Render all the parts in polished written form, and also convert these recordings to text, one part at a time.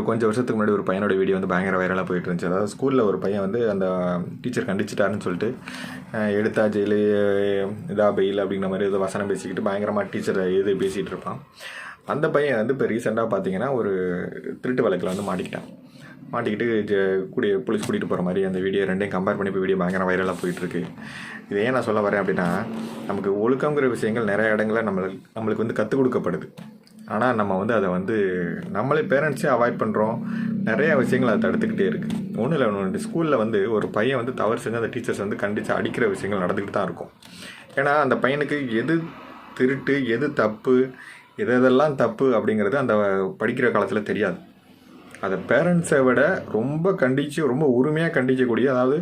கொஞ்சம் வருஷத்துக்கு முன்னாடி ஒரு பையனோட வீடியோ வந்து பயங்கர வைரலாக போயிட்டு இருந்துச்சு. அதாவது ஸ்கூலில் ஒரு பையன் வந்து அந்த டீச்சர் கண்டிச்சிட்டாருன்னு சொல்லிட்டு எடுத்தா ஜெயிலு இதா பெயில் அப்படிங்கிற மாதிரி ஏதோ வசனம் பேசிக்கிட்டு பயங்கரமாக டீச்சரை எது பேசிகிட்டு இருப்பான். அந்த பையன் வந்து இப்போ ரீசெண்டாக பார்த்தீங்கன்னா ஒரு திருட்டு வழக்கில் வந்து மாட்டிக்கிட்டு போலீஸ் கூட்டிகிட்டு போகிற மாதிரி அந்த வீடியோ ரெண்டையும் கம்பேர் பண்ணி இப்போ வீடியோ பயங்கர வைரலாக போயிட்டுருக்கு. இதை ஏன் நான் சொல்ல வரேன் அப்படின்னா, நமக்கு ஒழுக்கங்கிற விஷயங்கள் நிறைய இடங்களில் நம்மளுக்கு வந்து கற்றுக் கொடுக்கப்படுது. ஆனால் நம்ம வந்து அதை வந்து நம்மளே பேரண்ட்ஸே அவாய்ட் பண்ணுறோம். நிறைய விஷயங்கள் அதை தடுத்துக்கிட்டே இருக்குது. ஒன்றும் இல்லை, ஸ்கூலில் வந்து ஒரு பையன் வந்து தவறு செஞ்சு அந்த டீச்சர்ஸ் வந்து கண்டித்து அடிக்கிற விஷயங்கள் நடந்துக்கிட்டு தான் இருக்கும். ஏன்னா அந்த பையனுக்கு எது திருட்டு எது தப்பு எதெல்லாம் தப்பு அப்படிங்கிறது அந்த படிக்கிற காலத்தில் தெரியாது. அதை பேரண்ட்ஸை விட ரொம்ப உரிமையாக கண்டிக்கக்கூடிய, அதாவது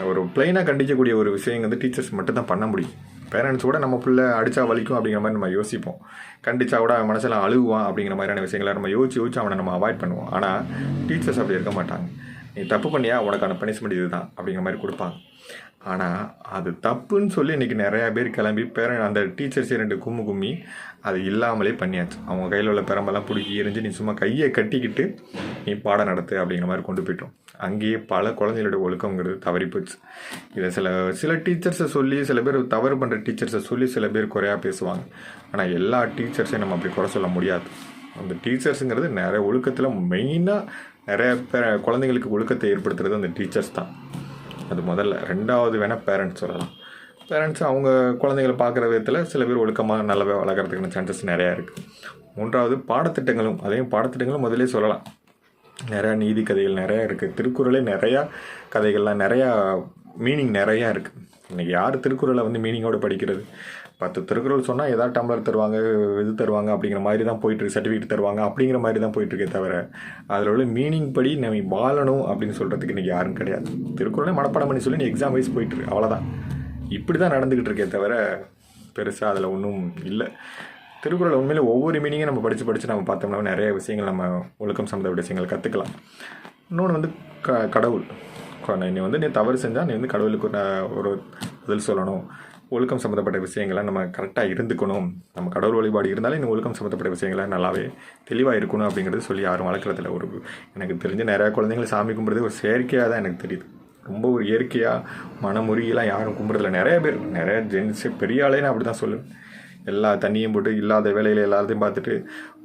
ஒரு பிளைனாக கண்டிக்கக்கூடிய ஒரு விஷயம் வந்து டீச்சர்ஸ் மட்டும்தான் பண்ண முடியும். பேரண்ட்ஸ் கூட நம்ம பிள்ளை அடித்தா வலிக்கும் அப்படிங்கிற மாதிரி நம்ம யோசிப்போம். கண்டிச்சா கூட அவன் மனசில் அழுகுவான் அப்படிங்கிற மாதிரியான விஷயங்களை நம்ம யோசிச்சு அவனை நம்ம அவாய்ட் பண்ணுவோம். ஆனால் டீச்சர்ஸ் அப்படி இருக்க மாட்டாங்க. நீ தப்பு பண்ணியா உனக்கான பனிஷ்மெண்ட் இது தான் அப்படிங்கிற மாதிரி கொடுப்பாங்க. ஆனால் அது தப்புன்னு சொல்லி இன்றைக்கி நிறையா பேர் கிளம்பி அந்த டீச்சர்ஸே 2 கும்மி அது இல்லாமலே பண்ணியாச்சு. அவங்க கையில் உள்ள பெரம்பெல்லாம் பிடிக்கி எரிஞ்சு நீ சும்மா கையை கட்டிக்கிட்டு நீ பாடம் நடத்து அப்படிங்கிற மாதிரி கொண்டு போயிட்டோம். அங்கேயே பல குழந்தைகளோட ஒழுக்கங்கிறது தவறி போச்சு. இதை சில டீச்சர்ஸை சொல்லி, சில பேர் தவறு பண்ணுற டீச்சர்ஸை சொல்லி சில பேர் குறையாக பேசுவாங்க. ஆனால் எல்லா டீச்சர்ஸையும் நம்ம அப்படி குறை சொல்ல முடியாது. அந்த டீச்சர்ஸுங்கிறது நிறைய ஒழுக்கத்தில் மெயினாக நிறைய குழந்தைங்களுக்கு ஒழுக்கத்தை ஏற்படுத்துறது அந்த டீச்சர்ஸ் தான். அது முதல்ல. 2வது வேணால் பேரண்ட்ஸ் சொல்லலாம். பேரண்ட்ஸ் அவங்க குழந்தைங்களை பார்க்குற விதத்தில் சில பேர் ஒழுக்கமாக நல்லாவே வளர்க்குறதுக்கான சான்சஸ் நிறையா இருக்குது. 3வது பாடத்திட்டங்களும் முதலே சொல்லலாம். நிறையா நீதி கதைகள் நிறையா இருக்குது. திருக்குறளே நிறையா கதைகள்லாம் நிறையா மீனிங் நிறையா இருக்குது. இன்றைக்கி யார் திருக்குறளை வந்து மீனிங்கோடு படிக்கிறது? 10 திருக்குறள் சொன்னால் ஏதாவது டம்ளர் தருவாங்க, இது தருவாங்க அப்படிங்கிற மாதிரி தான் போயிட்டுருக்கு, சர்டிஃபிகேட் தருவாங்க அப்படிங்கிற மாதிரி தான் போயிட்டுருக்கே தவிர அதில் உள்ள மீனிங் படி நம்ம வாழணும் அப்படின்னு சொல்கிறதுக்கு இன்றைக்கி யாரும் கிடையாது. திருக்குறளே மனப்பாடம் பண்ணி சொல்லி நீ எக்ஸாம் வைஸ் போயிட்டுருக்கு, அவ்வளோதான். இப்படி தான் நடந்துக்கிட்டு இருக்கே தவிர பெருசாக அதில் ஒன்றும் இல்லை. திருக்குறள் உண்மையிலே ஒவ்வொரு மீனிங்கும் நம்ம படித்து நம்ம பார்த்தோம்னா நிறைய விஷயங்கள் நம்ம ஒழுக்கம் சம்மந்தப்பட்ட விஷயங்கள் கற்றுக்கலாம். இன்னொன்று வந்து கடவுள். நீ தவறு செஞ்சால் நீ வந்து கடவுளுக்கு ஒரு பதில் சொல்லணும். ஒழுக்கம் சம்மந்தப்பட்ட விஷயங்கள்லாம் நம்ம கரெக்டாக இருந்துக்கணும். நம்ம கடவுள் வழிபாடு இருந்தாலும் இந்த ஒழுக்கம் சம்மந்தப்பட்ட விஷயங்களை நல்லாவே தெளிவாக இருக்கணும் அப்படிங்கிறது சொல்லி யாரும் வளர்க்குறதில்ல. எனக்கு தெரிஞ்ச நிறையா குழந்தைங்களை சாமி கும்பிட்றது ஒரு செயற்கையாக தான் எனக்கு தெரியுது. ரொம்ப ஒரு இயற்கையாக மனமுறியெல்லாம் யாரும் கும்பிட்றதில்ல. நிறைய ஜென்ஸு பெரிய ஆளே நான் அப்படி தான் சொல்லுவேன். எல்லா தண்ணியும் போட்டு இல்லாத வேலையில் எல்லாத்தையும் பார்த்துட்டு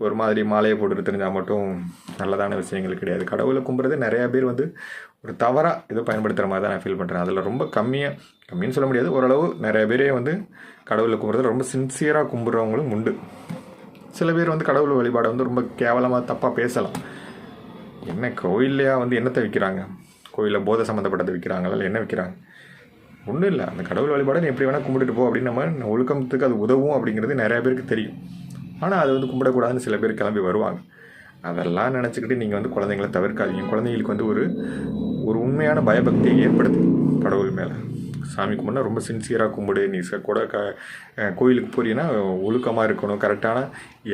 ஒரு மாதிரி மாலையை போட்டுட்டு தெரிஞ்சால் மட்டும் நல்லதான விஷயங்கள் கிடையாது. கடவுளை கும்பிட்றது நிறையா பேர் வந்து ஒரு தவறாக இதை பயன்படுத்துகிற மாதிரி தான் நான் ஃபீல் பண்ணுறேன். அதில் ரொம்ப கம்மின்னு சொல்ல முடியாது, ஓரளவு நிறைய பேரே வந்து கடவுளை கும்பிட்றது ரொம்ப சின்சியராக கும்பிட்றவங்களும் உண்டு. சில பேர் வந்து கடவுள் வழிபாடை வந்து ரொம்ப கேவலமாக தப்பாக பேசலாம். என்ன கோயில்லையா வந்து என்னத்தை விற்கிறாங்க? கோயிலில் போதை சம்மந்தப்பட்டதை விற்கிறாங்களா? இல்லை என்ன விற்கிறாங்க? ஒன்றும் இல்லை. அந்த கடவுள் வழிபாடை நீ எப்படி வேணால் கும்பிட்டுட்டு போ அப்படின்னு நம்ம ஒழுக்கத்துக்கு அது உதவும் அப்படிங்கிறது நிறையா பேருக்கு தெரியும். ஆனால் அது வந்து கும்பிடக்கூடாதுன்னு சில பேர் கிளம்பி வருவாங்க. அதெல்லாம் நினச்சிக்கிட்டு நீங்கள் வந்து குழந்தைங்களை தவிர்க்காதீங்க. குழந்தைங்களுக்கு வந்து ஒரு உண்மையான பயபக்தியை ஏற்படுது கடவுள் மேலே. சாமி கும்பிட்னா ரொம்ப சின்சியராக கும்பிடு. நீ கூட கோயிலுக்கு போறீங்கன்னா ஒழுக்கமாக இருக்கணும். கரெக்டான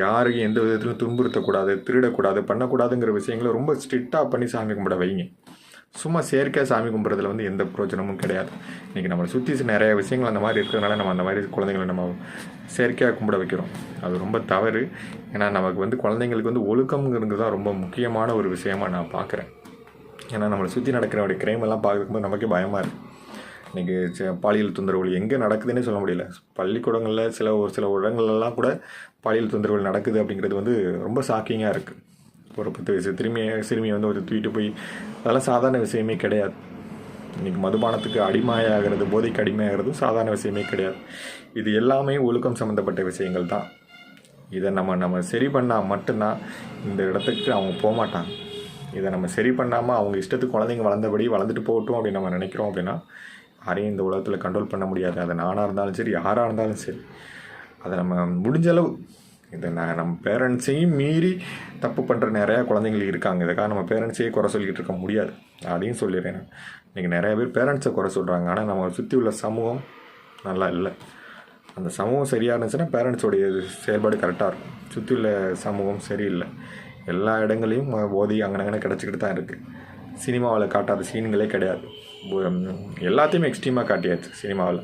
யாரையும் எந்த விதத்திலும் துன்புறுத்தக்கூடாது, திருடக்கூடாது, பண்ணக்கூடாதுங்கிற விஷயங்களை ரொம்ப ஸ்ட்ரிக்டாக பண்ணி சாமி கும்பிட வைங்க. சும்மா செயற்கையாக சாமி கும்பிட்றதுல வந்து எந்த பிரயோஜனமும் கிடையாது. இன்றைக்கி நம்மளை சுற்றி நிறைய விஷயங்கள் அந்த மாதிரி இருக்கிறதுனால நம்ம அந்த மாதிரி குழந்தைங்களை நம்ம செயற்கையாக கும்பிட வைக்கிறோம். அது ரொம்ப தவறு. ஏன்னா நமக்கு வந்து குழந்தைங்களுக்கு வந்து ஒழுக்கம்ங்கிறது தான் ரொம்ப முக்கியமான ஒரு விஷயமாக நான் பார்க்குறேன். ஏன்னா நம்மளை சுற்றி நடக்கிற கிரைம் எல்லாம் பார்க்கும்போது நமக்கே பயமாக இருக்குது. இன்றைக்கி பாலியல் தொந்தரவுகள் எங்கே நடக்குதுன்னே சொல்ல முடியல. பள்ளிக்கூடங்களில் ஒரு சில இடங்கள்லாம் கூட பாலியல் தொந்தரவுகள் நடக்குது அப்படிங்கிறது வந்து ரொம்ப ஷாக்கிங்காக இருக்குது. ஒரு 10 வயசு சிறுமியை வந்து ஒரு தூக்கிட்டு போய், அதெல்லாம் சாதாரண விஷயமே கிடையாது. இன்றைக்கி மதுபானத்துக்கு அடிமையாகிறது, போதைக்கு அடிமையாகிறதும் சாதாரண விஷயமே கிடையாது. இது எல்லாமே ஒழுக்கம் சம்மந்தப்பட்ட விஷயங்கள் தான். இதை நம்ம சரி பண்ணால் மட்டும்தான் இந்த இடத்துக்கு அவங்க போகமாட்டாங்க. இதை நம்ம சரி பண்ணாமல் அவங்க இஷ்டத்துக்கு குழந்தைங்க வளர்ந்துட்டு போகட்டும் அப்படின்னு நம்ம நினைக்கிறோம் அப்படின்னா யாரையும் இந்த உலகத்தில் கண்ட்ரோல் பண்ண முடியாது. அதை நானாக இருந்தாலும் சரி, யாராக இருந்தாலும் சரி, அதை நம்ம முடிஞ்சளவு இதை நம்ம பேரண்ட்ஸையும் மீறி தப்பு பண்ணுற நிறையா குழந்தைங்கள் இருக்காங்க. இதுக்காக நம்ம பேரண்ட்ஸையே குறை சொல்லிக்கிட்டு இருக்க முடியாது. அதையும் சொல்லிடுறேன். இன்றைக்கி நிறைய பேர் பேரண்ட்ஸை குறை சொல்கிறாங்க. ஆனால் நம்ம சுற்றி உள்ள சமூகம் நல்லா இல்லை. அந்த சமூகம் சரியாக இருந்துச்சுன்னா பேரண்ட்ஸோடைய செயல்பாடு கரெக்டாக இருக்கும். சுற்றி உள்ள சமூகம் சரியில்லை. எல்லா இடங்களையும் போதை அங்கனங்கன்னு கிடச்சிக்கிட்டு தான் இருக்குது. சினிமாவில் காட்டாத சீன்களே கிடையாது. எல்லாத்தையுமே எக்ஸ்ட்ரீமாக காட்டியாச்சு சினிமாவில்.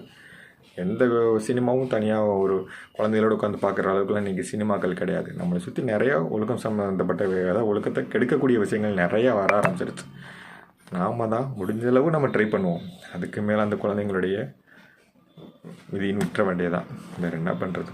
எந்த சினிமாவும் தனியாக ஒரு குழந்தைகளோட உட்காந்து பார்க்குற அளவுக்குலாம் இன்றைக்கி சினிமாக்கள் கிடையாது. நம்மளை சுற்றி நிறையா ஒழுக்கம் சம்மந்தப்பட்ட அதாவது ஒழுக்கத்தை கெடுக்கக்கூடிய விஷயங்கள் நிறையா வர ஆரம்பிச்சிருச்சு. நாம் தான் முடிஞ்ச அளவு நம்ம ட்ரை பண்ணுவோம். அதுக்கு மேலே அந்த குழந்தைங்களுடைய விதின்னு விட்டுற வேண்டியதான். வேறு என்ன பண்ணுறது?